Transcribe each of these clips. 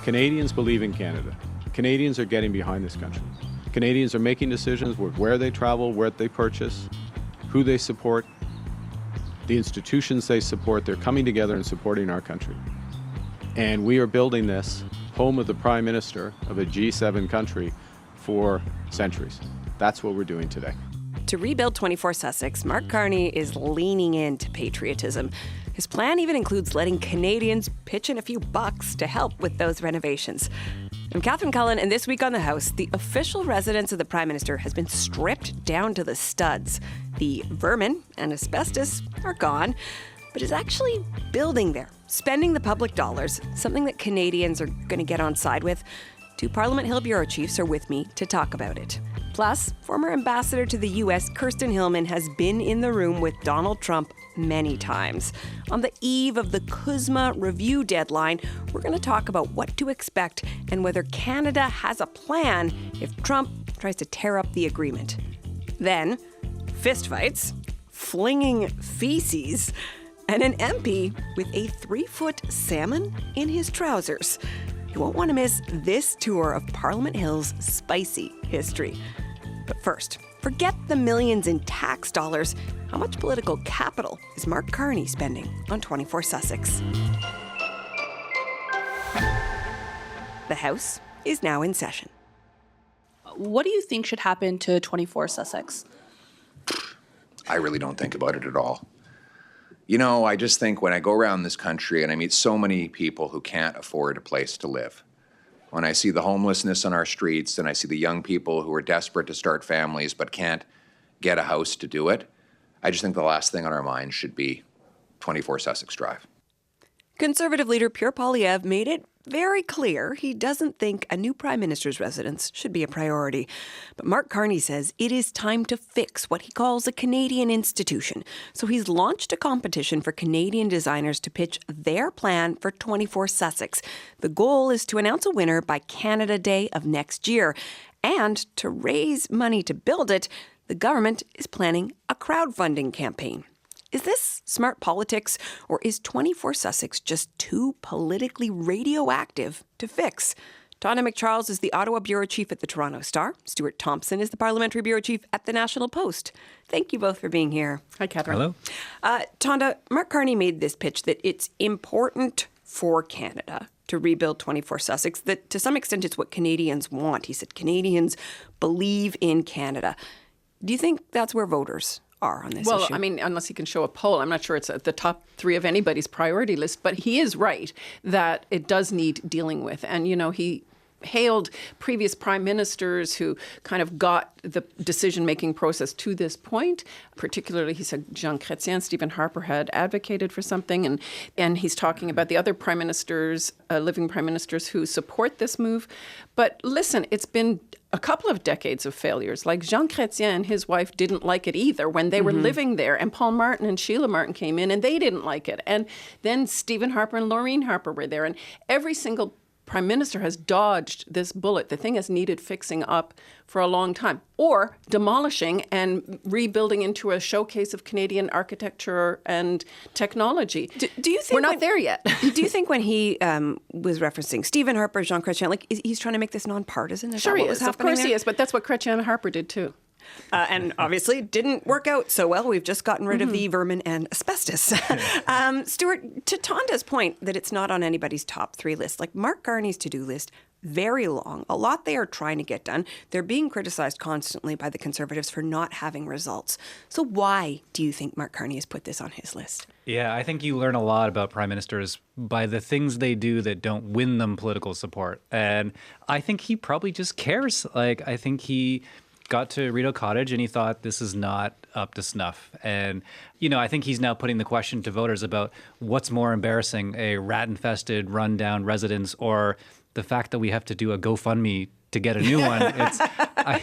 Canadians believe in Canada. Canadians are getting behind this country. Canadians are making decisions with where they travel, where they purchase, who they support, the institutions they support. They're coming together and supporting our country. And we are building this home of the Prime Minister of a G7 country for centuries. That's what we're doing today. To rebuild 24 Sussex, Mark Carney is leaning into patriotism. His plan even includes letting Canadians pitch in a few bucks to help with those renovations. I'm Catherine Cullen, and this week on The House, the official residence of the Prime Minister has been stripped down to the studs. The vermin and asbestos are gone, but is actually building there, spending the public dollars, something that Canadians are going to get on side with. Two Parliament Hill bureau chiefs are with me to talk about it. Plus, former ambassador to the U.S., Kirsten Hillman, has been in the room with Donald Trump many times. On the eve of the CUSMA review deadline, we're going to talk about what to expect and whether Canada has a plan if Trump tries to tear up the agreement. Then, fistfights, flinging feces, and an MP with a 3-foot salmon in his trousers. You won't want to miss this tour of Parliament Hill's spicy history. But first, forget the millions in tax dollars. How much political capital is Mark Carney spending on 24 Sussex? The House is now in session. What do you think should happen to 24 Sussex? I really don't think about it at all. You know, I just think when I go around this country and I meet so many people who can't afford a place to live, when I see the homelessness on our streets and I see the young people who are desperate to start families but can't get a house to do it, I just think the last thing on our minds should be 24 Sussex Drive. Conservative leader Pierre Poilievre made it very clear he doesn't think a new Prime Minister's residence should be a priority. But Mark Carney says it is time to fix what he calls a Canadian institution. So he's launched a competition for Canadian designers to pitch their plan for 24 Sussex. The goal is to announce a winner by Canada Day of next year. And to raise money to build it, the government is planning a crowdfunding campaign. Is this smart politics, or is 24 Sussex just too politically radioactive to fix? Tonda McCharles is the Ottawa bureau chief at the Toronto Star. Stuart Thompson is the parliamentary bureau chief at the National Post. Thank you both for being here. Hi, Catherine. Hello. Tonda, Mark Carney made this pitch that it's important for Canada to rebuild 24 Sussex, that to some extent it's what Canadians want. He said Canadians believe in Canada. Do you think that's where voters are on this issue? Well, I mean, unless he can show a poll, I'm not sure it's at the top 3 of anybody's priority list, but he is right that it does need dealing with. And, you know, he hailed previous prime ministers who kind of got the decision-making process to this point. Particularly, he said Jean Chrétien, Stephen Harper had advocated for something, and he's talking about the other prime ministers, living prime ministers who support this move. But listen, it's been a couple of decades of failures. Like Jean Chrétien and his wife didn't like it either when they were living there. And Paul Martin and Sheila Martin came in and they didn't like it. And then Stephen Harper and Laureen Harper were there. And every single Prime Minister has dodged this bullet. The thing has needed fixing up for a long time, or demolishing and rebuilding into a showcase of Canadian architecture and technology. Do you think we're not there yet? Do you think when he was referencing Stephen Harper, Jean Chrétien, like he's trying to make this nonpartisan? Sure he is. Of course he is. But that's what Chrétien and Harper did too. And obviously didn't work out so well. We've just gotten rid of the vermin and asbestos. Stuart, to Tonda's point that it's not on anybody's top 3 list, like Mark Carney's to-do list, very long. A lot they are trying to get done. They're being criticized constantly by the Conservatives for not having results. So why do you think Mark Carney has put this on his list? Yeah, I think you learn a lot about prime ministers by the things they do that don't win them political support. And I think he probably just cares. Like, I think he got to Rideau Cottage and he thought this is not up to snuff. And, you know, I think he's now putting the question to voters about what's more embarrassing, a rat-infested, run-down residence or the fact that we have to do a GoFundMe to get a new one. I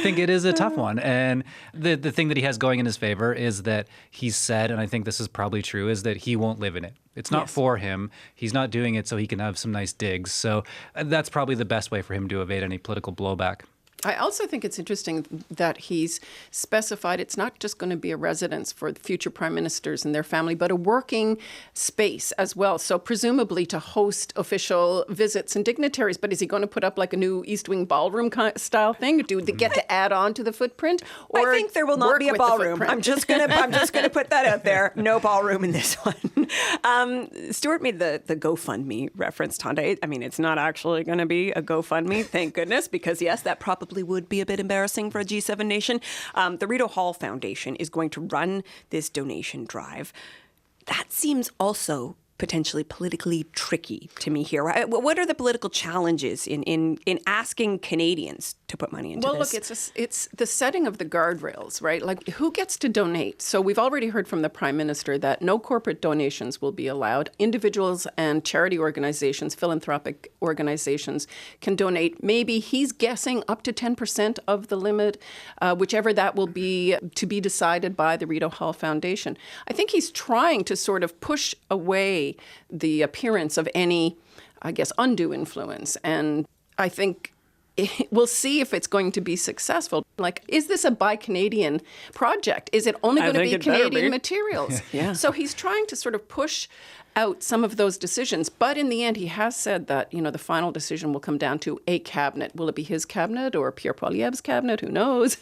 think it is a tough one. And the thing that he has going in his favor is that he's said, and I think this is probably true, is that he won't live in it. It's not for him. He's not doing it so he can have some nice digs. So that's probably the best way for him to evade any political blowback. I also think it's interesting that he's specified it's not just going to be a residence for future prime ministers and their family, but a working space as well. So presumably to host official visits and dignitaries. But is he going to put up like a new East Wing ballroom style thing? Do they get to add on to the footprint? Or I think there will not be a ballroom. I'm just gonna put that out there. No ballroom in this one. Stuart made the GoFundMe reference, Tonda. I mean, it's not actually going to be a GoFundMe, thank goodness, because yes, that probably would be a bit embarrassing for a G7 nation. The Rito Hall Foundation is going to run this donation drive. That seems also potentially politically tricky to me here. What are the political challenges in asking Canadians to put money into this? Well, look, it's the setting of the guardrails, right? Like, who gets to donate? So we've already heard from the Prime Minister that no corporate donations will be allowed. Individuals and charity organizations, philanthropic organizations can donate. Maybe he's guessing up to 10% of the limit, whichever that will be, to be decided by the Rito Hall Foundation. I think he's trying to sort of push away the appearance of any, I guess, undue influence. And I think we'll see if it's going to be successful. Like, is this a Buy Canadian project? Is it only going to be Canadian materials? Yeah. So he's trying to sort of push out some of those decisions. But in the end, he has said that, the final decision will come down to a cabinet. Will it be his cabinet or Pierre Poilievre's cabinet? Who knows?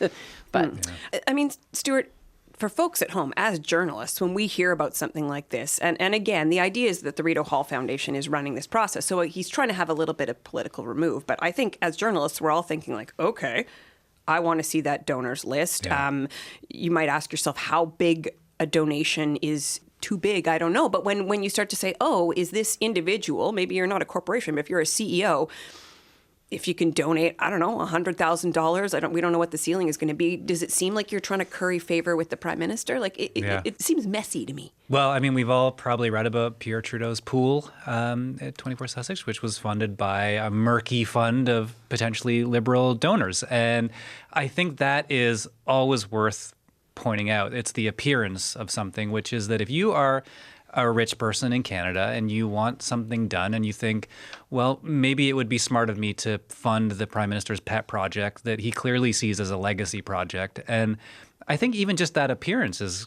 But I mean, Stuart, for folks at home, as journalists, when we hear about something like this, and again, the idea is that the Rito Hall Foundation is running this process, so he's trying to have a little bit of political remove. But I think as journalists, we're all thinking like, okay, I want to see that donors list. Yeah. You might ask yourself how big a donation is too big. I don't know. But when you start to say, oh, is this individual, maybe you're not a corporation, but if you're a CEO, if you can donate, I don't know, $100,000, we don't know what the ceiling is going to be. Does it seem like you're trying to curry favor with the Prime Minister? Like, it seems messy to me. Well, I mean, we've all probably read about Pierre Trudeau's pool at 24 Sussex, which was funded by a murky fund of potentially Liberal donors. And I think that is always worth pointing out. It's the appearance of something, which is that if you are a rich person in Canada and you want something done and you think, well, maybe it would be smart of me to fund the Prime Minister's pet project that he clearly sees as a legacy project. And I think even just that appearance is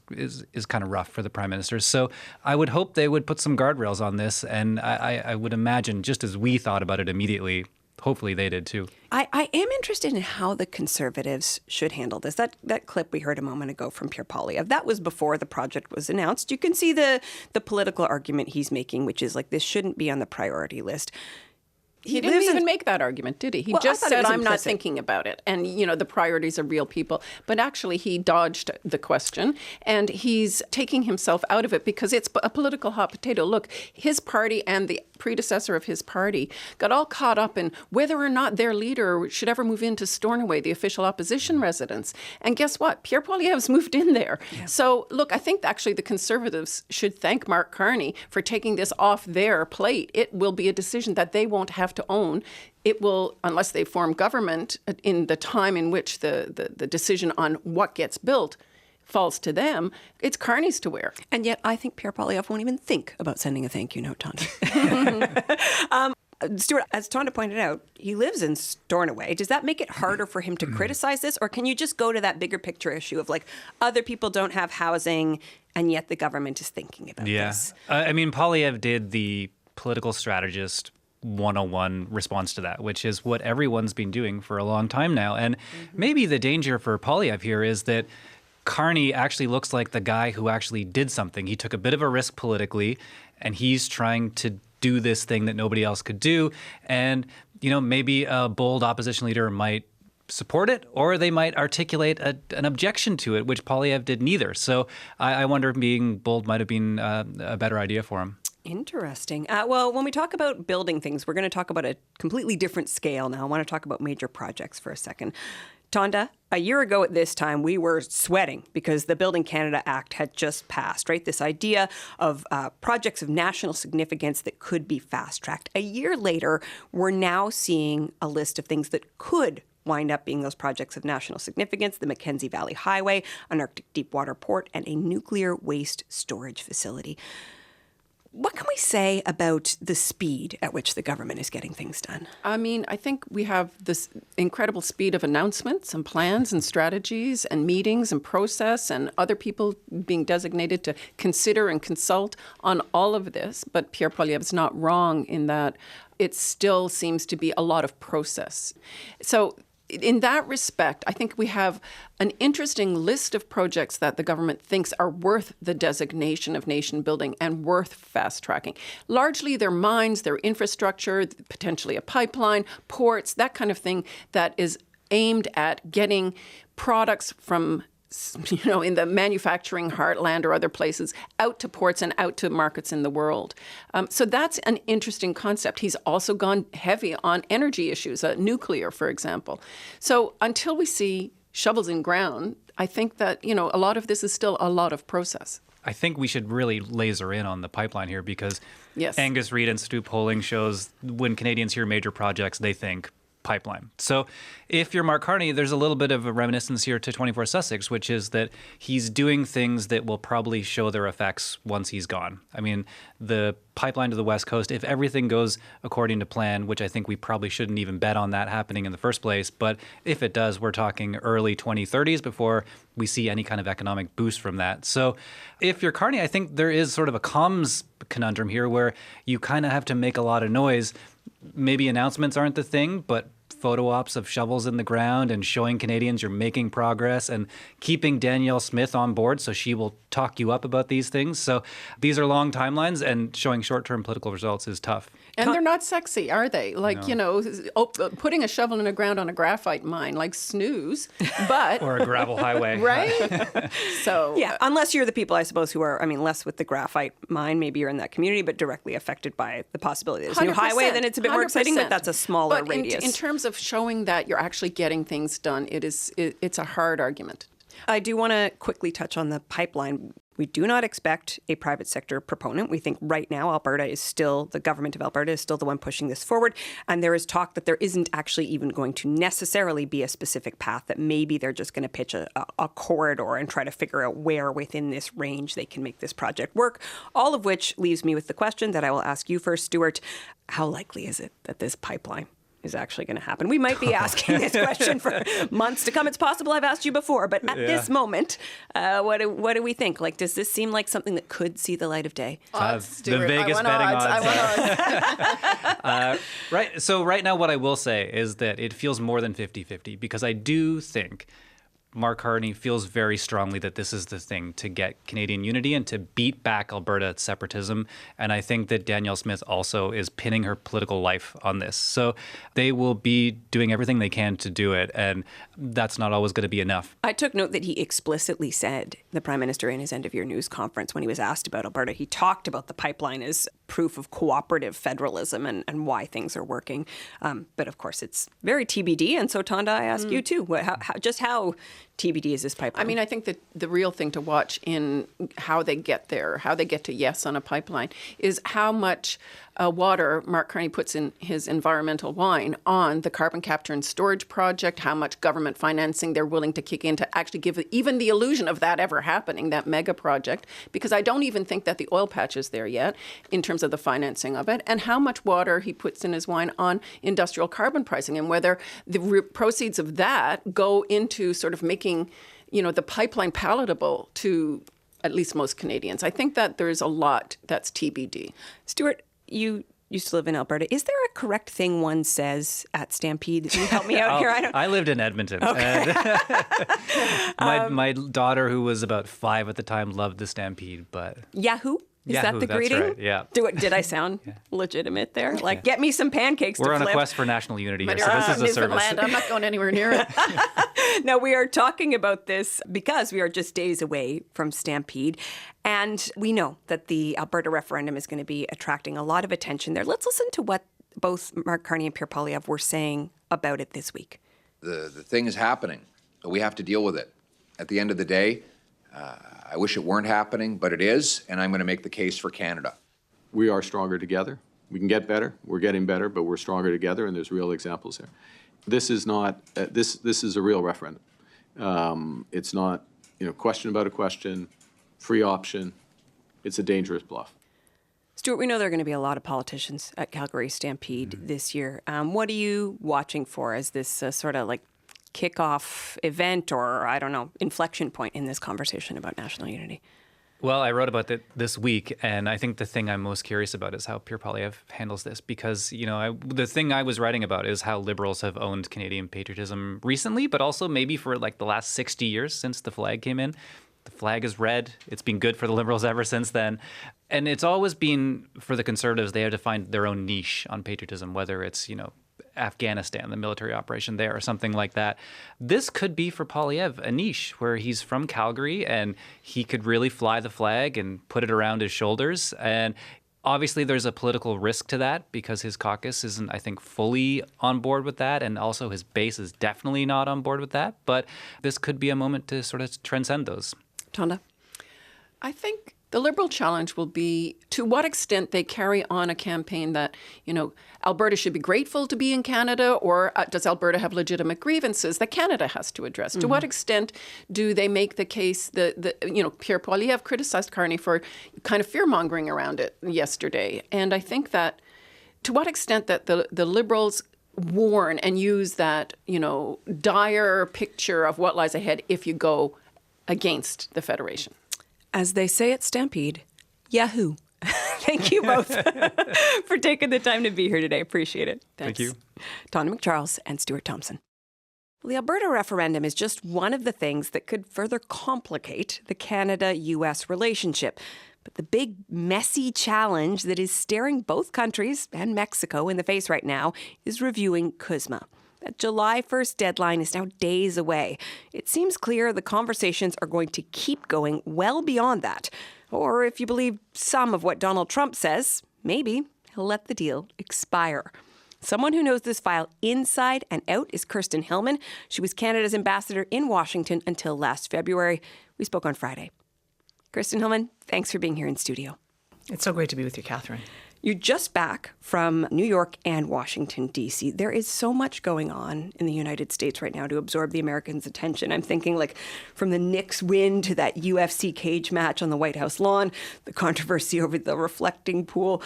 kind of rough for the Prime Minister. So I would hope they would put some guardrails on this. And I would imagine, just as we thought about it immediately, hopefully they did too. I am interested in how the Conservatives should handle this. That clip we heard a moment ago from Pierre Poilievre, that was before the project was announced. You can see the political argument he's making, which is like, this shouldn't be on the priority list. He didn't even make that argument, did he? He just said, I'm not thinking about it. And, the priorities are real people. But actually, he dodged the question and he's taking himself out of it because it's a political hot potato. Look, his party and the predecessor of his party got all caught up in whether or not their leader should ever move into Stornoway, the official opposition residence. And guess what? Pierre Poilievre's moved in there. Yeah. So, look, I think actually the Conservatives should thank Mark Carney for taking this off their plate. It will be a decision that they won't have to own. It will, unless they form government in the time in which the decision on what gets built falls to them, it's Carney's to wear. And yet I think Pierre Poilievre won't even think about sending a thank you note, Tonda. Stuart, as Tonda pointed out, he lives in Stornoway. Does that make it harder for him to criticize this? Or can you just go to that bigger picture issue of like, other people don't have housing and yet the government is thinking about this? I mean, Poilievre did the political strategist 101 response to that, which is what everyone's been doing for a long time now. And maybe the danger for Poilievre here is that Carney actually looks like the guy who actually did something. He took a bit of a risk politically, and he's trying to do this thing that nobody else could do. And, maybe a bold opposition leader might support it, or they might articulate an objection to it, which Poilievre did neither. So I wonder if being bold might have been a better idea for him. Interesting. Well, when we talk about building things, we're going to talk about a completely different scale now. I want to talk about major projects for a second. Tonda, a year ago at this time, we were sweating because the Building Canada Act had just passed, right? This idea of projects of national significance that could be fast-tracked. A year later, we're now seeing a list of things that could wind up being those projects of national significance: the Mackenzie Valley Highway, an Arctic deep water port, and a nuclear waste storage facility. What can we say about the speed at which the government is getting things done? I mean, I think we have this incredible speed of announcements and plans and strategies and meetings and process and other people being designated to consider and consult on all of this. But Pierre Poilievre's not wrong in that it still seems to be a lot of process. So in that respect, I think we have an interesting list of projects that the government thinks are worth the designation of nation building and worth fast tracking. Largely they're mines, they're infrastructure, potentially a pipeline, ports, that kind of thing that is aimed at getting products from in the manufacturing heartland or other places, out to ports and out to markets in the world. So that's an interesting concept. He's also gone heavy on energy issues, nuclear, for example. So until we see shovels in ground, I think that, a lot of this is still a lot of process. I think we should really laser in on the pipeline here because Yes. Angus Reid Institute polling shows when Canadians hear major projects, they think pipeline. So if you're Mark Carney, there's a little bit of a reminiscence here to 24 Sussex, which is that he's doing things that will probably show their effects once he's gone. I mean, the pipeline to the West Coast, if everything goes according to plan, which I think we probably shouldn't even bet on that happening in the first place, but if it does, we're talking early 2030s before we see any kind of economic boost from that. So if you're Carney, I think there is sort of a comms conundrum here where you kind of have to make a lot of noise. Maybe announcements aren't the thing, but photo ops of shovels in the ground and showing Canadians you're making progress and keeping Danielle Smith on board so she will talk you up about these things. So these are long timelines, and showing short-term political results is tough. And they're not sexy, are they? Like, putting a shovel in the ground on a graphite mine, like snooze, but... Or a gravel highway. Right? So... Yeah, unless you're the people, I suppose, who are, less with the graphite mine. Maybe you're in that community, but directly affected by the possibility there's a new highway, then it's a bit more exciting, but that's a smaller but radius. In terms of showing that you're actually getting things done, it's a hard argument. I do want to quickly touch on the pipeline. We do not expect a private sector proponent. We think right now the government of Alberta is still the one pushing this forward. And there is talk that there isn't actually even going to necessarily be a specific path, that maybe they're just going to pitch a corridor and try to figure out where within this range they can make this project work. All of which leaves me with the question that I will ask you first, Stuart. How likely is it that this pipeline is actually going to happen? We might be asking this question for months to come. It's possible I've asked you before, but at this moment, what do we think? Like, does this seem like something that could see the light of day? The Vegas betting odds. Right. So right now what I will say is that it feels more than 50-50 because I do think Mark Carney feels very strongly that this is the thing to get Canadian unity and to beat back Alberta separatism. And I think that Danielle Smith also is pinning her political life on this. So they will be doing everything they can to do it. And that's not always going to be enough. I took note that he explicitly said, the Prime Minister in his end-of-year news conference, when he was asked about Alberta, he talked about the pipeline as proof of cooperative federalism and why things are working. But of course, it's very TBD. And so, Tonda, I ask you too, how TBD is this pipeline? I mean, I think that the real thing to watch in how they get there, how they get to yes on a pipeline, is how much water Mark Carney puts in his environmental wine on the carbon capture and storage project, how much government financing they're willing to kick in to actually give even the illusion of that ever happening, that mega project, because I don't even think that the oil patch is there yet in terms of the financing of it, and how much water he puts in his wine on industrial carbon pricing and whether the proceeds of that go into sort of making, the pipeline palatable to at least most Canadians. I think that there's a lot that's TBD. Stuart, you used to live in Alberta. Is there a correct thing one says at Stampede? Can you help me out here? I lived in Edmonton. Okay. My daughter, who was about 5 at the time, loved the Stampede, but... Yahoo? Is Yahoo, that the greeting? That's right, yeah. Did I sound legitimate there? Like, get me some pancakes to flip. flip. We're on a quest for national unity here, But so this is a service. Newfoundland, I'm not going anywhere near it. No, we are talking about this because we are just days away from Stampede. And we know that the Alberta referendum is going to be attracting a lot of attention there. Let's listen to what both Mark Carney and Pierre Poilievre were saying about it this week. The thing is happening, but we have to deal with it. At the end of the day, I wish it weren't happening, but it is, and I'm going to make the case for Canada. We are stronger together. We can get better. We're getting better, but we're stronger together, and there's real examples here. This is not this is a real referendum. It's not question about a question, free option. It's a dangerous bluff. Stuart, we know there are going to be a lot of politicians at Calgary Stampede this year. What are you watching for as this sort of like kickoff event or, I don't know, inflection point in this conversation about national unity? Well, I wrote about it this week, and I think the thing I'm most curious about is how Pierre Poilievre handles this, because, the thing I was writing about is how Liberals have owned Canadian patriotism recently, but also maybe for like the last 60 years since the flag came in. The flag is red. It's been good for the Liberals ever since then. And it's always been, for the Conservatives, they have to find their own niche on patriotism, whether it's, Afghanistan, the military operation there, or something like that. This could be for Poilievre a niche where he's from Calgary and he could really fly the flag and put it around his shoulders. And obviously there's a political risk to that because his caucus isn't, I think, fully on board with that. And also his base is definitely not on board with that. But this could be a moment to sort of transcend those. Tonda? I think the Liberal challenge will be to what extent they carry on a campaign that, Alberta should be grateful to be in Canada, or does Alberta have legitimate grievances that Canada has to address? To what extent do they make the case that, Pierre Poilievre criticized Carney for kind of fear-mongering around it yesterday. And I think that to what extent that the Liberals warn and use that, dire picture of what lies ahead if you go against the Federation. As they say at Stampede, Yahoo! Thank you both for taking the time to be here today. Appreciate it. Thank you. Tonda McCharles and Stuart Thompson. Well, the Alberta referendum is just one of the things that could further complicate the Canada-US relationship. But the big, messy challenge that is staring both countries and Mexico in the face right now is reviewing CUSMA. That July 1st deadline is now days away. It seems clear the conversations are going to keep going well beyond that. Or if you believe some of what Donald Trump says, maybe he'll let the deal expire. Someone who knows this file inside and out is Kirsten Hillman. She was Canada's ambassador in Washington until last February. We spoke on Friday. Kirsten Hillman, thanks for being here in studio. It's so great to be with you, Catherine. You're just back from New York and Washington, D.C. There is so much going on in the United States right now to absorb the Americans' attention. I'm thinking like from the Knicks win to that UFC cage match on the White House lawn, the controversy over the reflecting pool.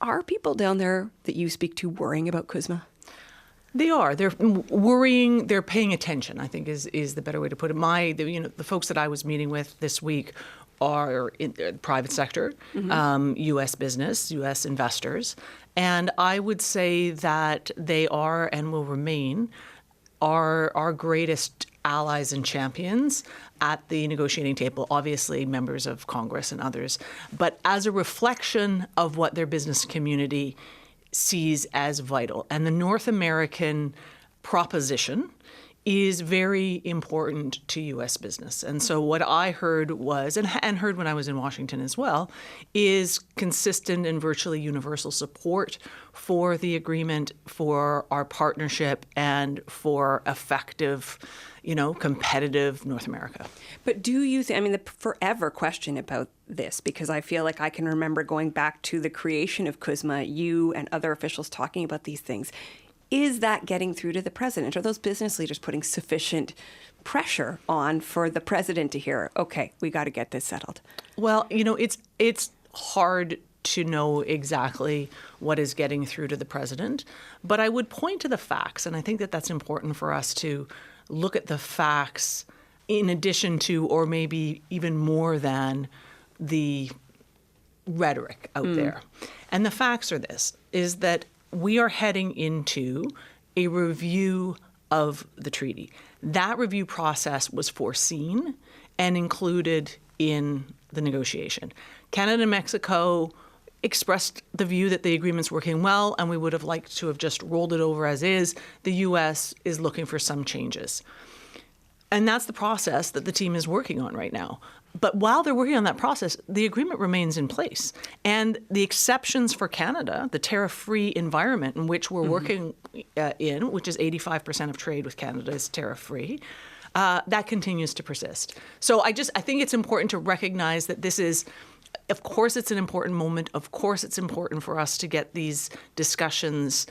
Are people down there that you speak to worrying about CUSMA? They are. They're worrying. They're paying attention, I think is the better way to put it. The folks that I was meeting with this week are in the private sector, U.S. business, U.S. investors. And I would say that they are and will remain our greatest allies and champions at the negotiating table, obviously members of Congress and others. But as a reflection of what their business community sees as vital. And the North American proposition is very important to U.S. business. And so what I heard was, and heard when I was in Washington as well, is consistent and virtually universal support for the agreement, for our partnership, and for effective, competitive North America. But do you think, the forever question about this, because I feel like I can remember going back to the creation of CUSMA, you and other officials talking about these things. Is that getting through to the president? Are those business leaders putting sufficient pressure on for the president to hear, okay, we got to get this settled? Well, it's hard to know exactly what is getting through to the president, but I would point to the facts, and I think that that's important for us to look at the facts in addition to, or maybe even more than, the rhetoric out there. And the facts are this, is that we are heading into a review of the treaty. That review process was foreseen and included in the negotiation. Canada and Mexico expressed the view that the agreement's working well, and we would have liked to have just rolled it over as is. The U.S. is looking for some changes. And that's the process that the team is working on right now. But while they're working on that process, the agreement remains in place. And the exceptions for Canada, the tariff-free environment in which we're working in, which is 85% of trade with Canada is tariff-free, that continues to persist. So I think it's important to recognize that this is, of course, it's an important moment. Of course, it's important for us to get these discussions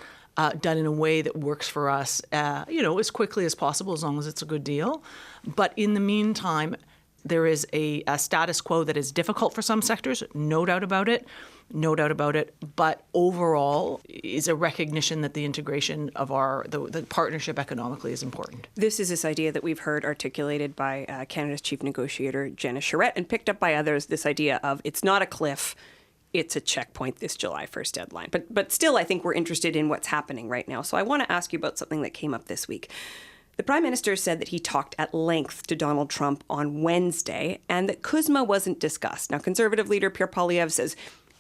done in a way that works for us, as quickly as possible, as long as it's a good deal. But in the meantime, There is a status quo that is difficult for some sectors, no doubt about it. No doubt about it. But overall is a recognition that the integration of the partnership economically is important. This is this idea that we've heard articulated by Canada's chief negotiator, Jenna Charette, and picked up by others, this idea of it's not a cliff, it's a checkpoint, this July 1st deadline. But still, I think we're interested in what's happening right now. So I want to ask you about something that came up this week. The Prime Minister said that he talked at length to Donald Trump on Wednesday and that CUSMA wasn't discussed. Now, Conservative leader Pierre Poilievre says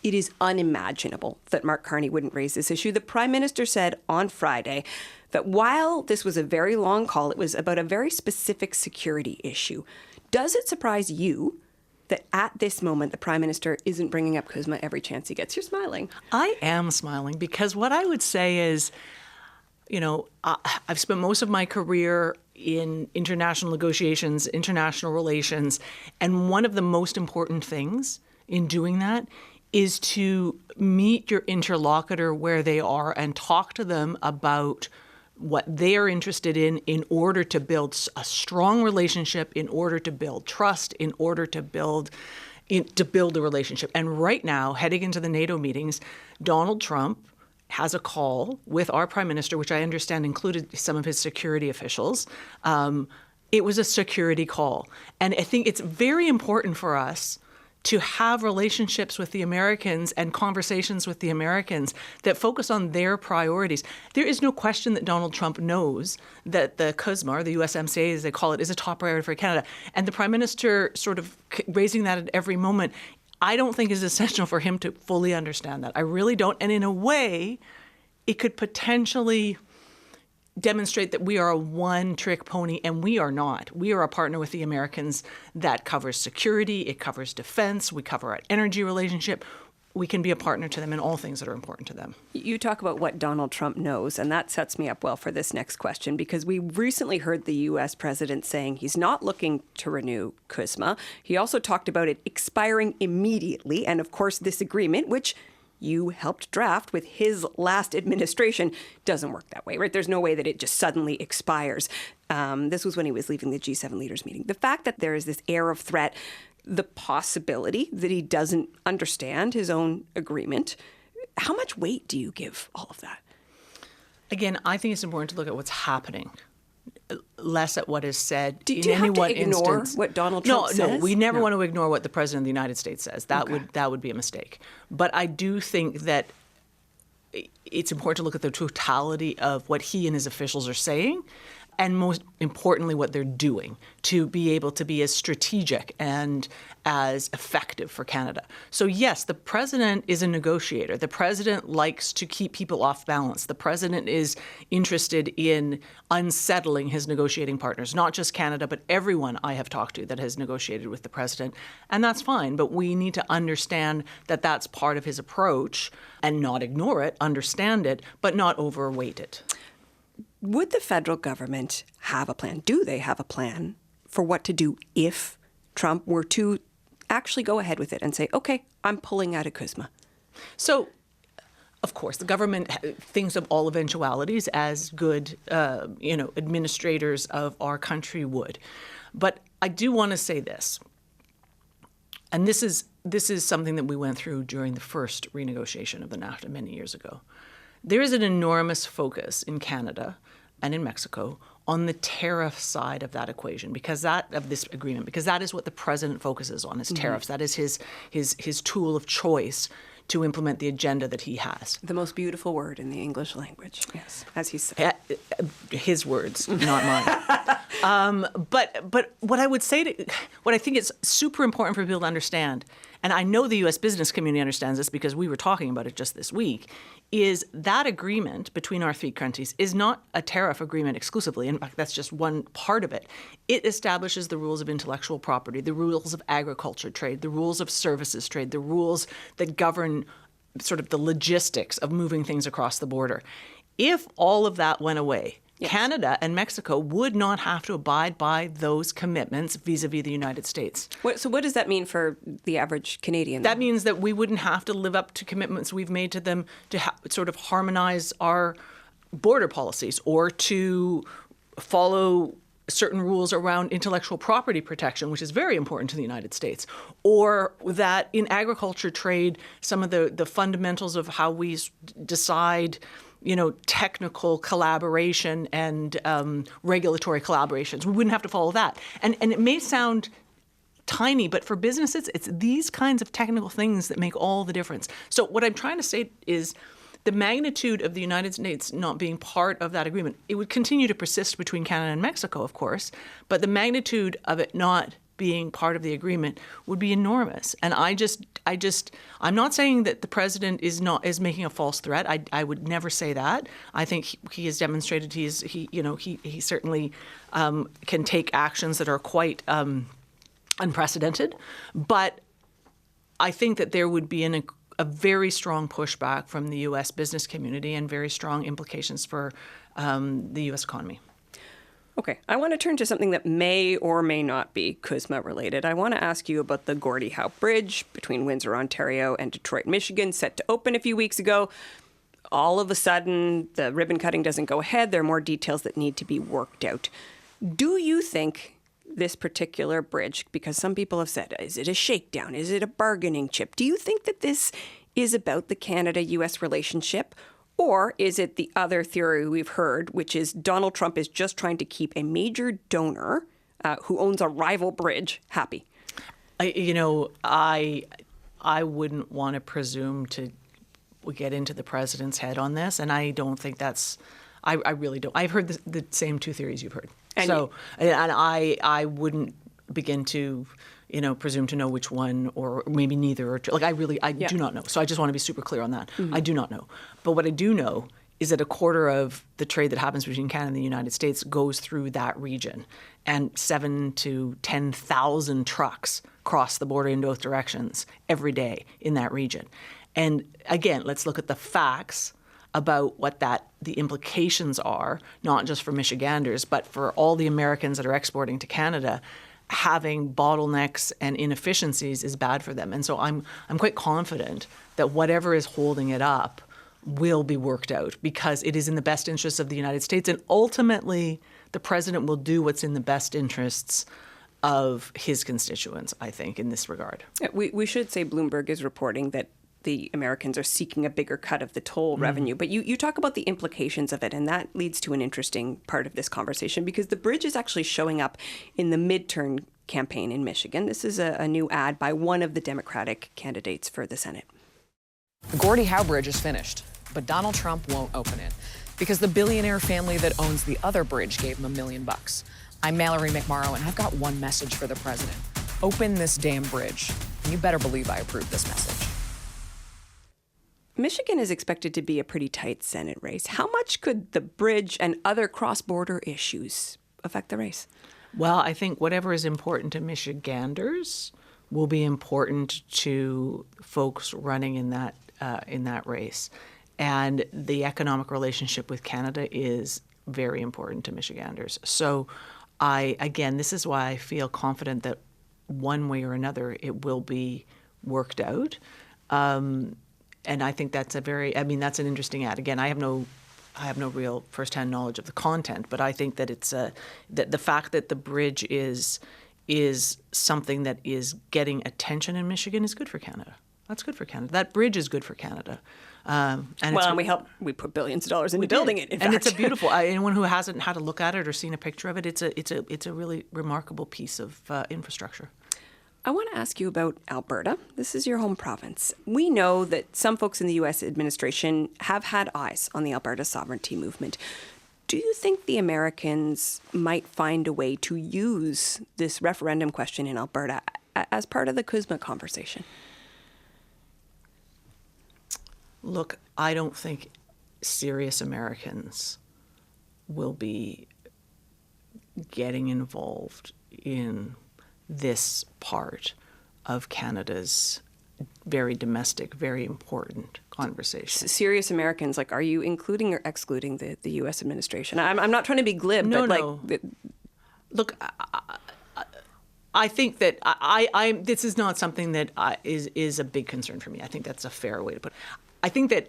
it is unimaginable that Mark Carney wouldn't raise this issue. The Prime Minister said on Friday that while this was a very long call, it was about a very specific security issue. Does it surprise you that at this moment the Prime Minister isn't bringing up CUSMA every chance he gets? You're smiling. I am smiling because what I would say is, I've spent most of my career in international negotiations, international relations, and one of the most important things in doing that is to meet your interlocutor where they are and talk to them about what they are interested in order to build a strong relationship, in order to build trust, in order to build a relationship. And right now, heading into the NATO meetings, Donald Trump has a call with our Prime Minister, which I understand included some of his security officials. It was a security call. And I think it's very important for us to have relationships with the Americans and conversations with the Americans that focus on their priorities. There is no question that Donald Trump knows that the CUSMA, or the USMCA as they call it, is a top priority for Canada. And the Prime Minister sort of raising that at every moment, I don't think is essential for him to fully understand that. I really don't. And in a way, it could potentially demonstrate that we are a one-trick pony, and we are not. We are a partner with the Americans that covers security, it covers defense, we cover our energy relationship. We can be a partner to them in all things that are important to them. You talk about what Donald Trump knows, and that sets me up well for this next question, because we recently heard the U.S. president saying he's not looking to renew CUSMA. He also talked about it expiring immediately, and of course this agreement, which you helped draft with his last administration, doesn't work that way, right? There's no way that it just suddenly expires. This was when he was leaving the G7 leaders meeting. The fact that there is this air of threat, the possibility that he doesn't understand his own agreement, how much weight do you give all of that? Again, I think it's important to look at what's happening, less at what is said do in you any have to one ignore instance. What Donald Trump says? No, we never want to ignore what the President of the United States says. That would be a mistake. But I do think that it's important to look at the totality of what he and his officials are saying, and most importantly, what they're doing to be able to be as strategic and as effective for Canada. So yes, the president is a negotiator. The president likes to keep people off balance. The president is interested in unsettling his negotiating partners, not just Canada, but everyone I have talked to that has negotiated with the president. And that's fine, but we need to understand that that's part of his approach and not ignore it, understand it, but not overweight it. Would the federal government have a plan? Do they have a plan for what to do if Trump were to actually go ahead with it and say, okay, I'm pulling out of CUSMA? So, of course, the government thinks of all eventualities as good, administrators of our country would. But I do want to say this, and this is something that we went through during the first renegotiation of the NAFTA many years ago. There is an enormous focus in Canada and in Mexico on the tariff side of that equation, because that is what the president focuses on, is tariffs. That is his tool of choice to implement the agenda that he has. The most beautiful word in the English language, yes, as he said. His words, not mine. But what I would say, what I think is super important for people to understand, and I know the U.S. business community understands this because we were talking about it just this week, is that agreement between our three countries is not a tariff agreement exclusively. In fact, that's just one part of it. It establishes the rules of intellectual property, the rules of agriculture trade, the rules of services trade, the rules that govern sort of the logistics of moving things across the border. If all of that went away, yes, Canada and Mexico would not have to abide by those commitments vis-a-vis the United States. So what does that mean for the average Canadian? That means that we wouldn't have to live up to commitments we've made to them to sort of harmonize our border policies or to follow certain rules around intellectual property protection, which is very important to the United States, or that in agriculture trade, some of the fundamentals of how we decide, technical collaboration and regulatory collaborations. We wouldn't have to follow that. And it may sound tiny, but for businesses, it's these kinds of technical things that make all the difference. So what I'm trying to say is the magnitude of the United States not being part of that agreement, it would continue to persist between Canada and Mexico, of course, but the magnitude of it not being part of the agreement would be enormous. And I'm not saying that the president is making a false threat. I would never say that. I think he has demonstrated he certainly can take actions that are quite unprecedented. But I think that there would be a very strong pushback from the U.S. business community and very strong implications for the U.S. economy. Okay, I want to turn to something that may or may not be CUSMA related. I want to ask you about the Gordie Howe Bridge between Windsor, Ontario and Detroit, Michigan, set to open a few weeks ago. All of a sudden, the ribbon cutting doesn't go ahead. There are more details that need to be worked out. Do you think this particular bridge, because some people have said, is it a shakedown? Is it a bargaining chip? Do you think that this is about the Canada-U.S. relationship? Or is it the other theory we've heard, which is Donald Trump is just trying to keep a major donor who owns a rival bridge happy? I wouldn't want to presume to get into the president's head on this, and I don't think that's. I really don't. I've heard the same two theories you've heard. And I wouldn't begin to, presume to know which one, or maybe neither, or I do not know. So I just want to be super clear on that. Mm-hmm. I do not know. But what I do know is that a quarter of the trade that happens between Canada and the United States goes through that region, and 7,000 to 10,000 trucks cross the border in both directions every day in that region. And again, let's look at the facts about what the implications are, not just for Michiganders, but for all the Americans that are exporting to Canada. Having bottlenecks and inefficiencies is bad for them. And so I'm quite confident that whatever is holding it up will be worked out, because it is in the best interests of the United States. And ultimately, the president will do what's in the best interests of his constituents, I think, in this regard. We should say Bloomberg is reporting that the Americans are seeking a bigger cut of the toll revenue. But you talk about the implications of it, and that leads to an interesting part of this conversation, because the bridge is actually showing up in the midterm campaign in Michigan. This is a new ad by one of the Democratic candidates for the Senate. The Gordie Howe Bridge is finished, but Donald Trump won't open it because the billionaire family that owns the other bridge gave him $1 million. I'm Mallory McMorrow, and I've got one message for the president. Open this damn bridge. And you better believe I approve this message. Michigan is expected to be a pretty tight Senate race. How much could the bridge and other cross-border issues affect the race? Well, I think whatever is important to Michiganders will be important to folks running in that race. And the economic relationship with Canada is very important to Michiganders. So this is why I feel confident that one way or another it will be worked out. And I think that's that's an interesting ad. Again, I have no real firsthand knowledge of the content, but I think that it's that the fact that the bridge is something that is getting attention in Michigan is good for Canada. That's good for Canada. That bridge is good for Canada. And we put billions of dollars into building it. And it's a beautiful. Anyone who hasn't had a look at it or seen a picture of it, it's a really remarkable piece of infrastructure. I want to ask you about Alberta. This is your home province. We know that some folks in the U.S. administration have had eyes on the Alberta sovereignty movement. Do you think the Americans might find a way to use this referendum question in Alberta as part of the CUSMA conversation? Look, I don't think serious Americans will be getting involved in this part of Canada's very domestic, very important conversation. Serious Americans, are you including or excluding the U.S. administration? I'm not trying to be glib, no. Look, I think that this is not something that is a big concern for me. I think that's a fair way to put it. I think that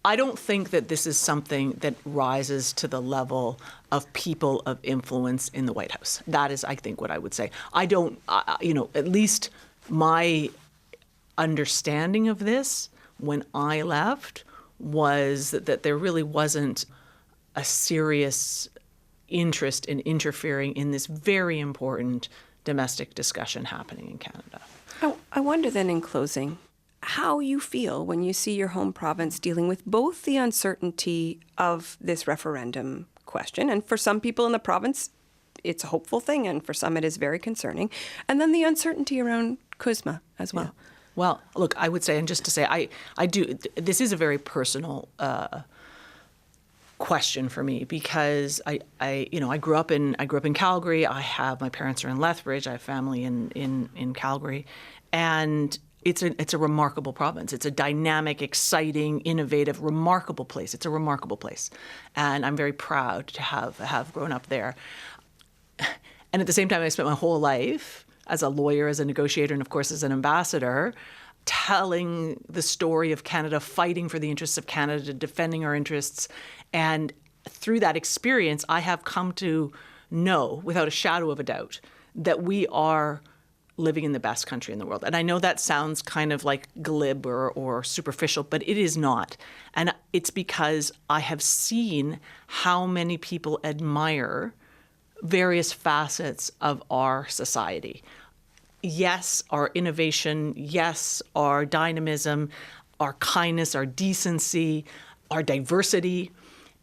I don't think that this is something that rises to the level of people of influence in the White House. That is, I think, what I would say. I don't, at least my understanding of this when I left was that there really wasn't a serious interest in interfering in this very important domestic discussion happening in Canada. I wonder then, in closing, how you feel when you see your home province dealing with both the uncertainty of this referendum question, and for some people in the province, it's a hopeful thing, and for some it is very concerning, and then the uncertainty around CUSMA as well. Yeah. Well, look, I would say, and just to say, I do, this is a very personal question for me, because I grew up in Calgary. My parents are in Lethbridge. I have family in Calgary, and it's a remarkable province. It's a dynamic, exciting, innovative, remarkable place. It's a remarkable place, and I'm very proud to have grown up there. And at the same time, I spent my whole life as a lawyer, as a negotiator, and of course as an ambassador, telling the story of Canada, fighting for the interests of Canada, defending our interests. And through that experience, I have come to know, without a shadow of a doubt, that we are living in the best country in the world. And I know that sounds kind of like glib or superficial, but it is not. And it's because I have seen how many people admire various facets of our society. Yes, our innovation, yes, our dynamism, our kindness, our decency, our diversity.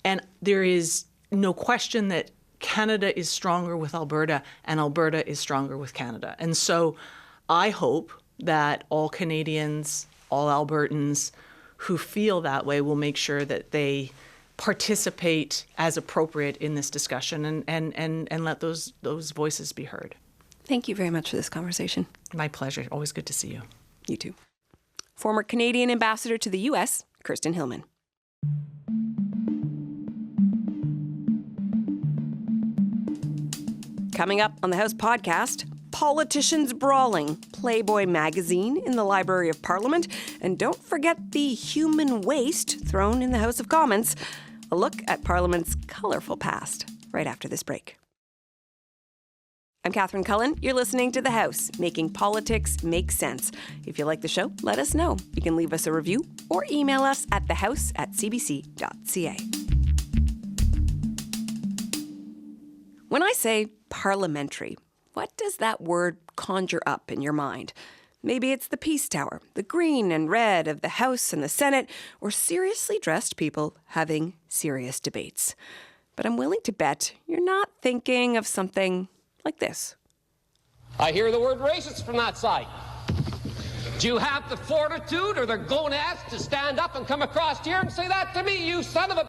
And there is no question that Canada is stronger with Alberta, and Alberta is stronger with Canada. And so I hope that all Canadians, all Albertans who feel that way will make sure that they participate as appropriate in this discussion and let those voices be heard. Thank you very much for this conversation. My pleasure. Always good to see you. You too. Former Canadian ambassador to the U.S., Kirsten Hillman. Coming up on the House podcast, politicians brawling, Playboy magazine in the Library of Parliament, and don't forget the human waste thrown in the House of Commons. A look at Parliament's colourful past right after this break. I'm Catherine Cullen. You're listening to The House, making politics make sense. If you like the show, let us know. You can leave us a review or email us at thehouse@cbc.ca. When I say parliamentary, what does that word conjure up in your mind? Maybe it's the Peace Tower, the green and red of the House and the Senate, or seriously dressed people having serious debates. But I'm willing to bet you're not thinking of something like this. I hear the word racist from that side. Do you have the fortitude or the gonads to stand up and come across here and say that to me, you son of a...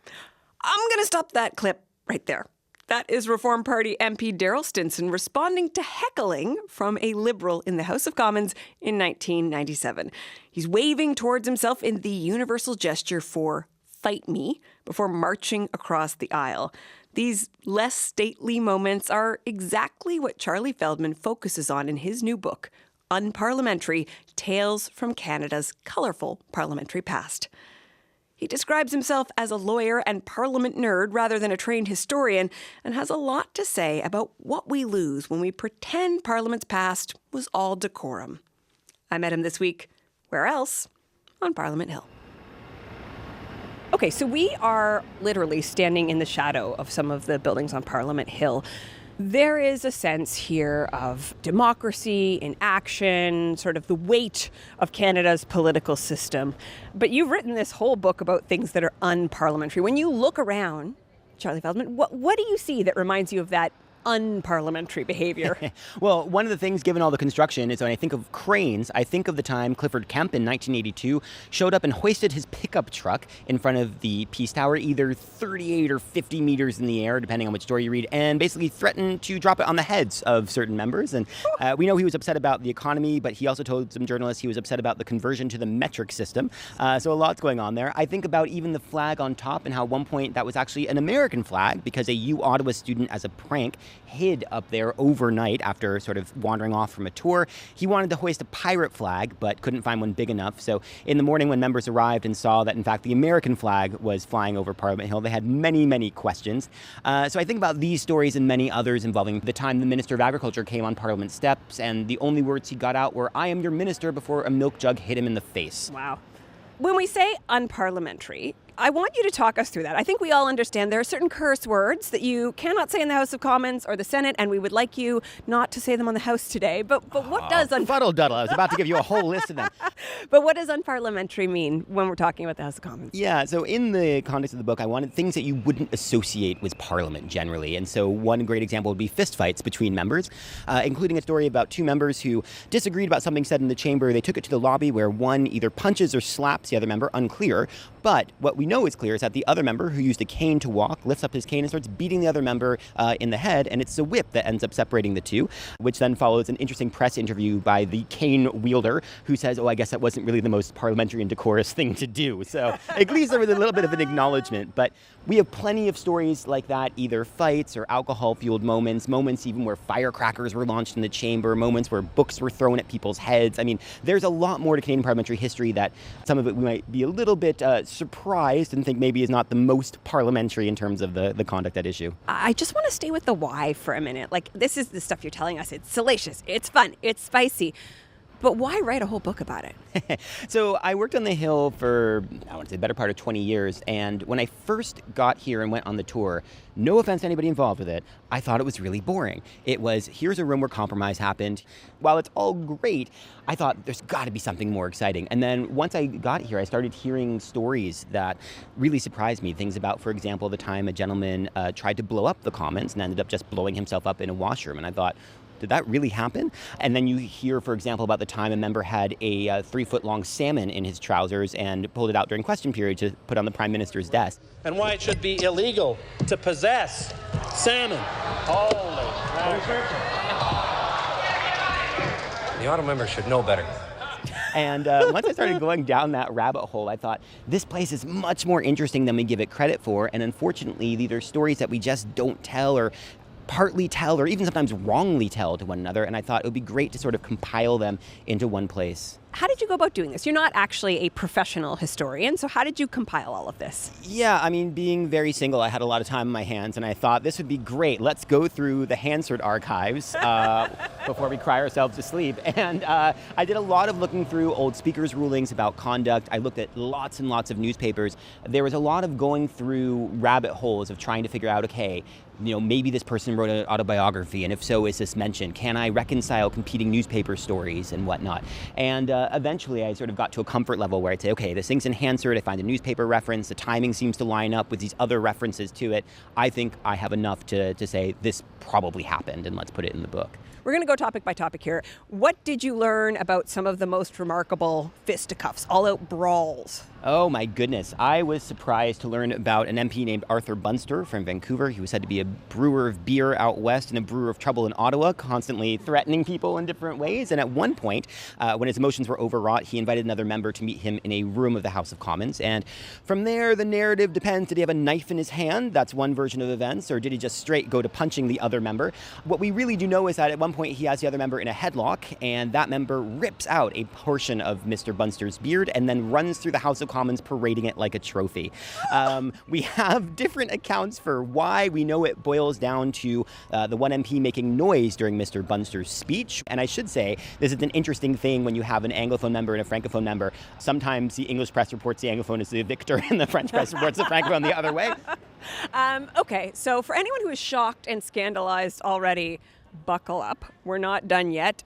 I'm going to stop that clip right there. That is Reform Party MP Daryl Stinson responding to heckling from a Liberal in the House of Commons in 1997. He's waving towards himself in the universal gesture for "fight me" before marching across the aisle. These less stately moments are exactly what Charlie Feldman focuses on in his new book, Unparliamentary: Tales from Canada's Colourful Parliamentary Past. He describes himself as a lawyer and parliament nerd rather than a trained historian, and has a lot to say about what we lose when we pretend Parliament's past was all decorum. I met him this week. Where else? On Parliament Hill. Okay, so we are literally standing in the shadow of some of the buildings on Parliament Hill. There is a sense here of democracy in action, sort of the weight of Canada's political system. But you've written this whole book about things that are unparliamentary. When you look around, Charlie Feldman, what do you see that reminds you of that unparliamentary behavior? Well, one of the things, given all the construction, is when I think of cranes, I think of the time Clifford Kemp in 1982 showed up and hoisted his pickup truck in front of the Peace Tower, either 38 or 50 meters in the air, depending on which story you read, and basically threatened to drop it on the heads of certain members. And we know he was upset about the economy, but he also told some journalists he was upset about the conversion to the metric system. So a lot's going on there. I think about even the flag on top and how at one point that was actually an American flag because a U Ottawa student, as a prank, hid up there overnight after sort of wandering off from a tour. He wanted to hoist a pirate flag, but couldn't find one big enough. So in the morning when members arrived and saw that, in fact, the American flag was flying over Parliament Hill, they had many, many questions. So I think about these stories and many others involving the time the Minister of Agriculture came on Parliament steps, and the only words he got out were, "I am your minister," before a milk jug hit him in the face. Wow. When we say unparliamentary, I want you to talk us through that. I think we all understand there are certain curse words that you cannot say in the House of Commons or the Senate, and we would like you not to say them on the House today. But what does fuddle-duddle. I was about to give you a whole list of them. But what does unparliamentary mean when we're talking about the House of Commons? Yeah, so in the context of the book, I wanted things that you wouldn't associate with Parliament generally. And so one great example would be fistfights between members, including a story about two members who disagreed about something said in the chamber. They took it to the lobby where one either punches or slaps the other member, unclear. But what we know is clear is that the other member, who used a cane to walk, lifts up his cane and starts beating the other member in the head, and it's the whip that ends up separating the two, which then follows an interesting press interview by the cane wielder, who says, "Oh, I guess that wasn't really the most parliamentary and decorous thing to do." So at least there was a little bit of an acknowledgement. But we have plenty of stories like that, either fights or alcohol-fueled moments even where firecrackers were launched in the chamber, moments where books were thrown at people's heads. I mean, there's a lot more to Canadian parliamentary history that some of it we might be a little bit surprised and think maybe is not the most parliamentary in terms of the conduct at issue. I just want to stay with the why for a minute. Like, this is the stuff you're telling us. It's salacious, it's fun, it's spicy. But why write a whole book about it? So I worked on the Hill for, I want to say, the better part of 20 years. And when I first got here and went on the tour, no offense to anybody involved with it, I thought it was really boring. It was, here's a room where compromise happened. While it's all great, I thought there's got to be something more exciting. And then once I got here, I started hearing stories that really surprised me. Things about, for example, the time a gentleman tried to blow up the Commons and ended up just blowing himself up in a washroom. And I thought, did that really happen? And then you hear, for example, about the time a member had a 3-foot-long salmon in his trousers and pulled it out during question period to put on the Prime Minister's desk. And why it should be illegal to possess salmon. Holy The auto member should know better. And once I started going down that rabbit hole, I thought, this place is much more interesting than we give it credit for. And unfortunately, these are stories that we just don't tell or partly tell or even sometimes wrongly tell to one another, and I thought it would be great to sort of compile them into one place. How did you go about doing this? You're not actually a professional historian, so how did you compile all of this? Yeah, I mean, being very single, I had a lot of time on my hands, and I thought this would be great. Let's go through the Hansard archives before we cry ourselves to sleep. And I did a lot of looking through old speakers' rulings about conduct. I looked at lots and lots of newspapers. There was a lot of going through rabbit holes of trying to figure out, okay, you know, maybe this person wrote an autobiography, and if so, is this mentioned? Can I reconcile competing newspaper stories and whatnot? And eventually I sort of got to a comfort level where I'd say, okay, this thing's in Hansard, I find a newspaper reference, the timing seems to line up with these other references to it. I think I have enough to say this probably happened, and let's put it in the book. We're going to go topic by topic here. What did you learn about some of the most remarkable fisticuffs, all-out brawls? Oh my goodness. I was surprised to learn about an MP named Arthur Bunster from Vancouver. He was said to be a brewer of beer out west and a brewer of trouble in Ottawa, constantly threatening people in different ways. And at one point, when his emotions were overwrought, he invited another member to meet him in a room of the House of Commons. And from there, the narrative depends. Did he have a knife in his hand? That's one version of events. Or did he just straight go to punching the other member? What we really do know is that at one point he has the other member in a headlock, and that member rips out a portion of Mr. Bunster's beard and then runs through the House of Commons parading it like a trophy. We have different accounts for why. We know it boils down to the one MP making noise during Mr. Bunster's speech. And I should say, this is an interesting thing when you have an Anglophone member and a Francophone member. Sometimes the English press reports the Anglophone as the victor and the French press reports the Francophone the other way. Okay, so for anyone who is shocked and scandalized already, buckle up. We're not done yet.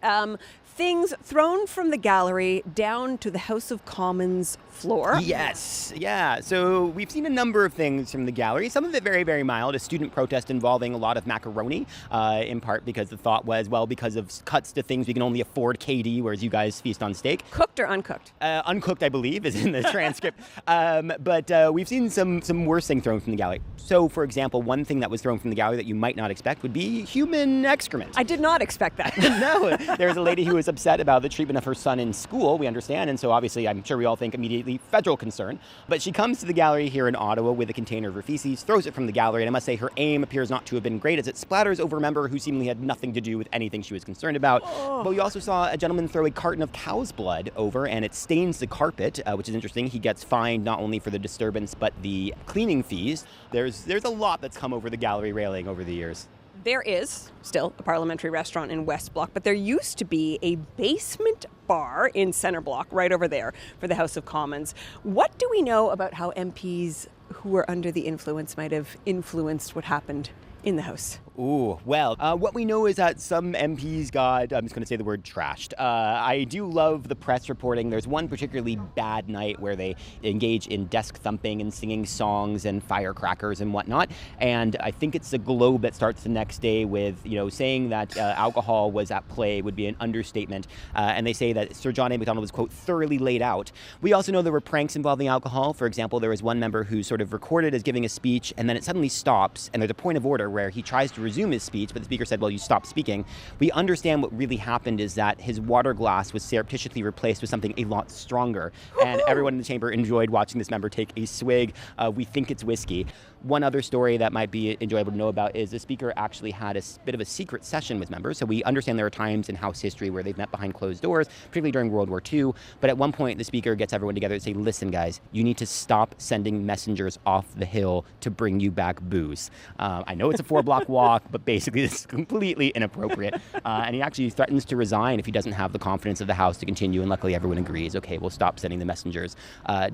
Things thrown from the gallery down to the House of Commons floor. Yes, yeah. So we've seen a number of things from the gallery. Some of it very, very mild. A student protest involving a lot of macaroni, in part because the thought was, well, because of cuts to things we can only afford KD, whereas you guys feast on steak. Cooked or uncooked? Uncooked, I believe, is in the transcript. But we've seen some worse things thrown from the gallery. So, for example, one thing that was thrown from the gallery that you might not expect would be human excrement. government. I did not expect that. No, there's a lady who was upset about the treatment of her son in school, we understand, and so obviously I'm sure we all think immediately federal concern. But she comes to the gallery here in Ottawa with a container of her feces, throws it from the gallery, and I must say her aim appears not to have been great as it splatters over a member who seemingly had nothing to do with anything she was concerned about. But we also saw a gentleman throw a carton of cow's blood over, and it stains the carpet, which is interesting. He gets fined not only for the disturbance, but the cleaning fees. There's a lot that's come over the gallery railing over the years. There is still a parliamentary restaurant in West Block, but there used to be a basement bar in Centre Block right over there for the House of Commons. What do we know about how MPs who were under the influence might have influenced what happened in the House? Ooh, well, what we know is that some MPs got, I'm just going to say the word trashed. I do love the press reporting. There's one particularly bad night where they engage in desk thumping and singing songs and firecrackers and whatnot. And I think it's the Globe that starts the next day with, saying that alcohol was at play would be an understatement. And they say that Sir John A. Macdonald was, quote, thoroughly laid out. We also know there were pranks involving alcohol. For example, there was one member who sort of recorded as giving a speech, and then it suddenly stops, and there's a point of order where he tries to resume his speech, but the speaker said, well, you stopped speaking. We understand what really happened is that his water glass was surreptitiously replaced with something a lot stronger, and everyone in the chamber enjoyed watching this member take a swig. We think it's whiskey. One other story that might be enjoyable to know about is the speaker actually had a bit of a secret session with members. So we understand there are times in House history where they've met behind closed doors, particularly during World War II. But at one point, the speaker gets everyone together and say, listen, guys, you need to stop sending messengers off the hill to bring you back booze. I know it's a 4-block walk, but basically this is completely inappropriate. And he actually threatens to resign if he doesn't have the confidence of the House to continue. And luckily, everyone agrees, okay, we'll stop sending the messengers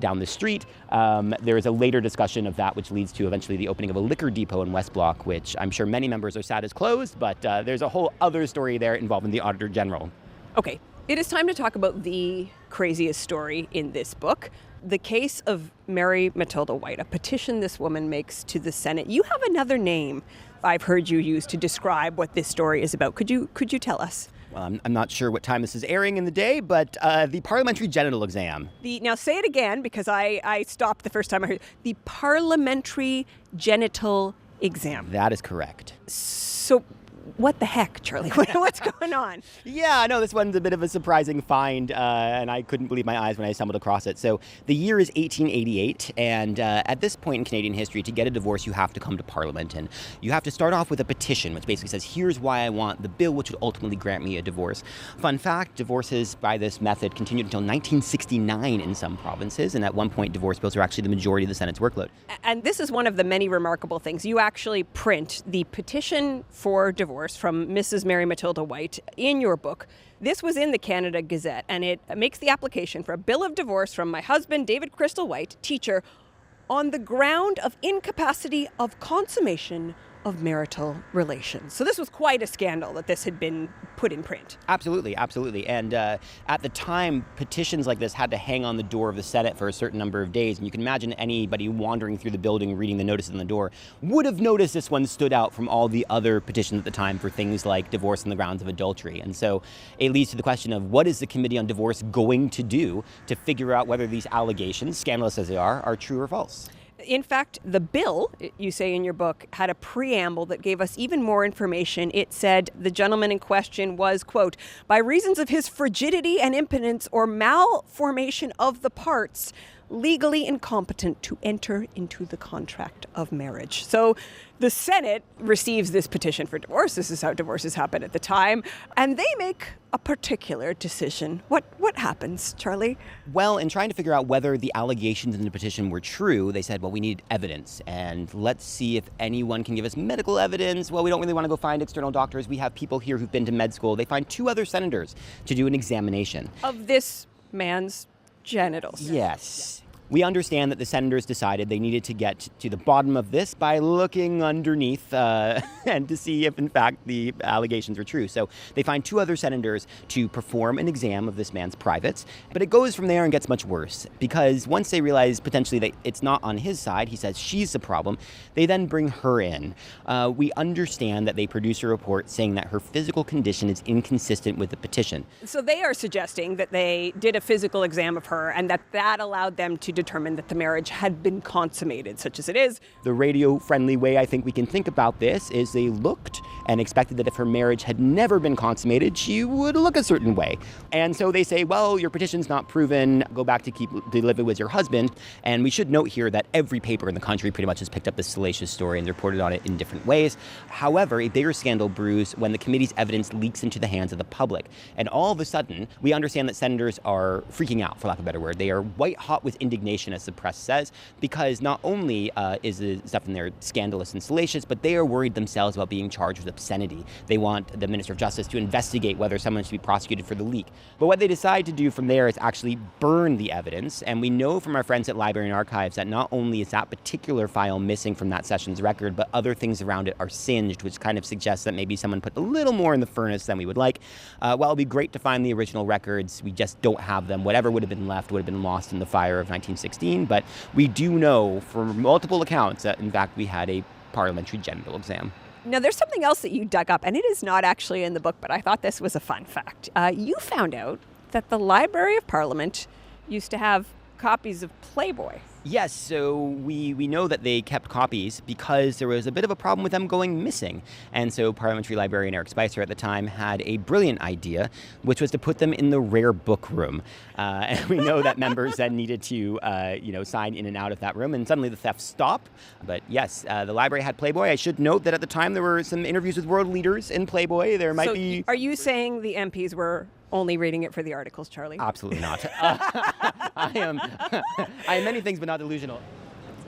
down the street. There is a later discussion of that, which leads to eventually the opening of a liquor depot in West Block, which I'm sure many members are sad is closed, but there's a whole other story there involving the Auditor General. Okay, it is time to talk about the craziest story in this book, the case of Mary Matilda White, a petition this woman makes to the Senate. You have another name I've heard you use to describe what this story is about. Could you tell us? Well, I'm not sure what time this is airing in the day, but the parliamentary genital exam. Now say it again, because I stopped the first time I heard it. The parliamentary genital exam. That is correct. So what the heck, Charlie? What's going on? Yeah, I know this one's a bit of a surprising find, and I couldn't believe my eyes when I stumbled across it. So the year is 1888, and at this point in Canadian history, to get a divorce, you have to come to Parliament, and you have to start off with a petition, which basically says, here's why I want the bill which would ultimately grant me a divorce. Fun fact, divorces by this method continued until 1969 in some provinces, and at one point, divorce bills are actually the majority of the Senate's workload. And this is one of the many remarkable things. You actually print the petition for divorce from Mrs. Mary Matilda White in your book. This was in the Canada Gazette, and it makes the application for a bill of divorce from my husband, David Crystal White, teacher, on the ground of incapacity of consummation of marital relations. So this was quite a scandal that this had been put in print. Absolutely, absolutely. And at the time, petitions like this had to hang on the door of the Senate for a certain number of days. And you can imagine anybody wandering through the building reading the notices on the door would have noticed this one stood out from all the other petitions at the time for things like divorce on the grounds of adultery. And so it leads to the question of what is the Committee on Divorce going to do to figure out whether these allegations, scandalous as they are true or false? In fact, the bill, you say in your book, had a preamble that gave us even more information. It said the gentleman in question was, quote, by reasons of his frigidity and impotence or malformation of the parts, legally incompetent to enter into the contract of marriage. So the Senate receives this petition for divorce. This is how divorces happen at the time. And they make a particular decision. What happens, Charlie? Well, in trying to figure out whether the allegations in the petition were true, they said, well, we need evidence. And let's see if anyone can give us medical evidence. Well, we don't really want to go find external doctors. We have people here who've been to med school. They find 2 other senators to do an examination of this man's genitals. Yes. We understand that the senators decided they needed to get to the bottom of this by looking underneath and to see if, in fact, the allegations were true. So they find 2 other senators to perform an exam of this man's privates. But it goes from there and gets much worse, because once they realize potentially that it's not on his side, he says she's the problem, they then bring her in. We understand that they produce a report saying that her physical condition is inconsistent with the petition. So they are suggesting that they did a physical exam of her and that allowed them to determined that the marriage had been consummated, such as it is. The radio-friendly way I think we can think about this is they looked and expected that if her marriage had never been consummated, she would look a certain way. And so they say, well, your petition's not proven, go back to living with your husband. And we should note here that every paper in the country pretty much has picked up this salacious story and reported on it in different ways. However, a bigger scandal brews when the committee's evidence leaks into the hands of the public. And all of a sudden, we understand that senators are freaking out, for lack of a better word. They are white hot with indignation, as the press says, because not only is the stuff in there scandalous and salacious, but they are worried themselves about being charged with obscenity. They want the Minister of Justice to investigate whether someone should be prosecuted for the leak. But what they decide to do from there is actually burn the evidence. And we know from our friends at Library and Archives that not only is that particular file missing from that session's record, but other things around it are singed, which kind of suggests that maybe someone put a little more in the furnace than we would like. While it'd be great to find the original records, we just don't have them. Whatever would have been left would have been lost in the fire of 1916. But we do know from multiple accounts that, in fact, we had a parliamentary genital exam. Now, there's something else that you dug up, and it is not actually in the book, but I thought this was a fun fact. You found out that the Library of Parliament used to have copies of Playboy. Yes, so we know that they kept copies because there was a bit of a problem with them going missing. And so Parliamentary Librarian Eric Spicer at the time had a brilliant idea, which was to put them in the rare book room. And we know that members then needed to, sign in and out of that room, and suddenly the theft stopped. But yes, the library had Playboy. I should note that at the time there were some interviews with world leaders in Playboy. There might be... Are you saying the MPs were only reading it for the articles, Charlie? Absolutely not. I am many things, but not delusional.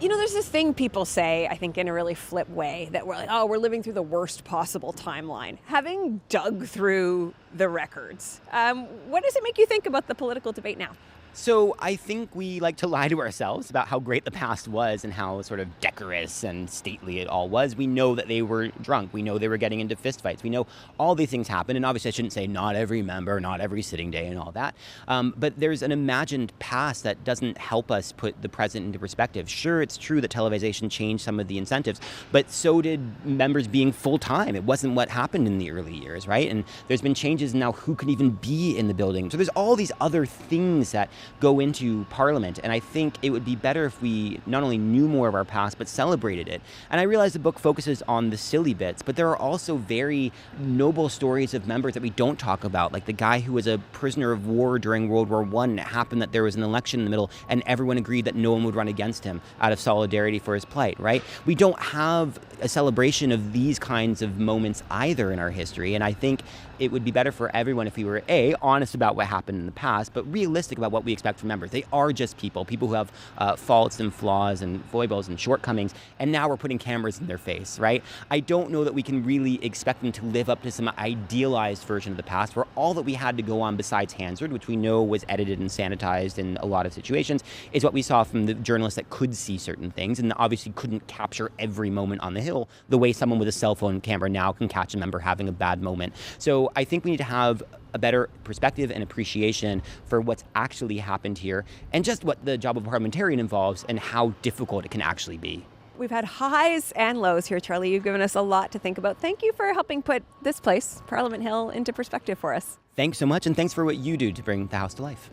You know, there's this thing people say, I think in a really flip way, that we're like, oh, we're living through the worst possible timeline. Having dug through the records, what does it make you think about the political debate now? So I think we like to lie to ourselves about how great the past was and how sort of decorous and stately it all was. We know that they were drunk. We know they were getting into fistfights. We know all these things happened. And obviously I shouldn't say not every member, not every sitting day and all that. But there's an imagined past that doesn't help us put the present into perspective. Sure, it's true that televisation changed some of the incentives, but so did members being full-time. It wasn't what happened in the early years, right? And there's been changes in now who can even be in the building. So there's all these other things that go into Parliament, and I think it would be better if we not only knew more of our past, but celebrated it. And I realize the book focuses on the silly bits, but there are also very noble stories of members that we don't talk about, like the guy who was a prisoner of war during World War I, and it happened that there was an election in the middle, and everyone agreed that no one would run against him out of solidarity for his plight, right? We don't have a celebration of these kinds of moments either in our history, and I think it would be better for everyone if we were, A, honest about what happened in the past, but realistic about what we expect from members. They are just people who have faults and flaws and foibles and shortcomings, and now we're putting cameras in their face, right? I don't know that we can really expect them to live up to some idealized version of the past, where all that we had to go on besides Hansard, which we know was edited and sanitized in a lot of situations, is what we saw from the journalists that could see certain things and obviously couldn't capture every moment on the Hill the way someone with a cell phone camera now can catch a member having a bad moment. So I think we need to have a better perspective and appreciation for what's actually happened here and just what the job of a parliamentarian involves and how difficult it can actually be. We've had highs and lows here, Charlie. You've given us a lot to think about. Thank you for helping put this place, Parliament Hill, into perspective for us. Thanks so much, and thanks for what you do to bring the House to life.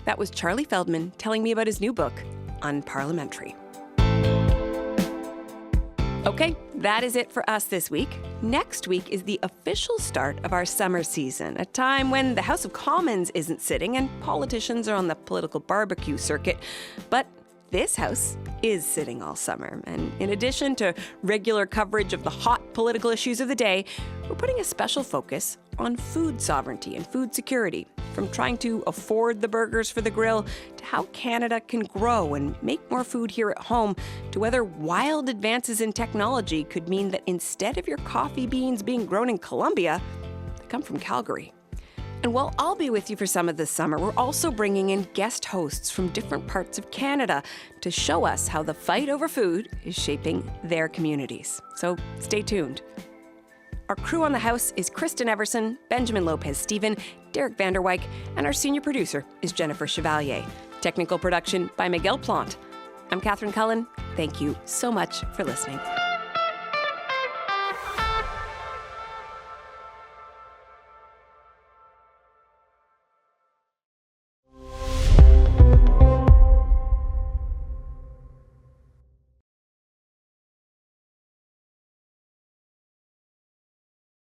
That was Charlie Feldman telling me about his new book, Unparliamentary. Okay, that is it for us this week. Next week is the official start of our summer season, a time when the House of Commons isn't sitting and politicians are on the political barbecue circuit. But this house is sitting all summer. And in addition to regular coverage of the hot political issues of the day, we're putting a special focus on food sovereignty and food security, from trying to afford the burgers for the grill to how Canada can grow and make more food here at home, to whether wild advances in technology could mean that instead of your coffee beans being grown in Colombia, they come from Calgary. And while I'll be with you for some of this summer, we're also bringing in guest hosts from different parts of Canada to show us how the fight over food is shaping their communities. So stay tuned. Our crew on the house is Kristen Everson, Benjamin Lopez-Stephen, Derek Vanderwyk, and our senior producer is Jennifer Chevalier. Technical production by Miguel Plant. I'm Catherine Cullen. Thank you so much for listening.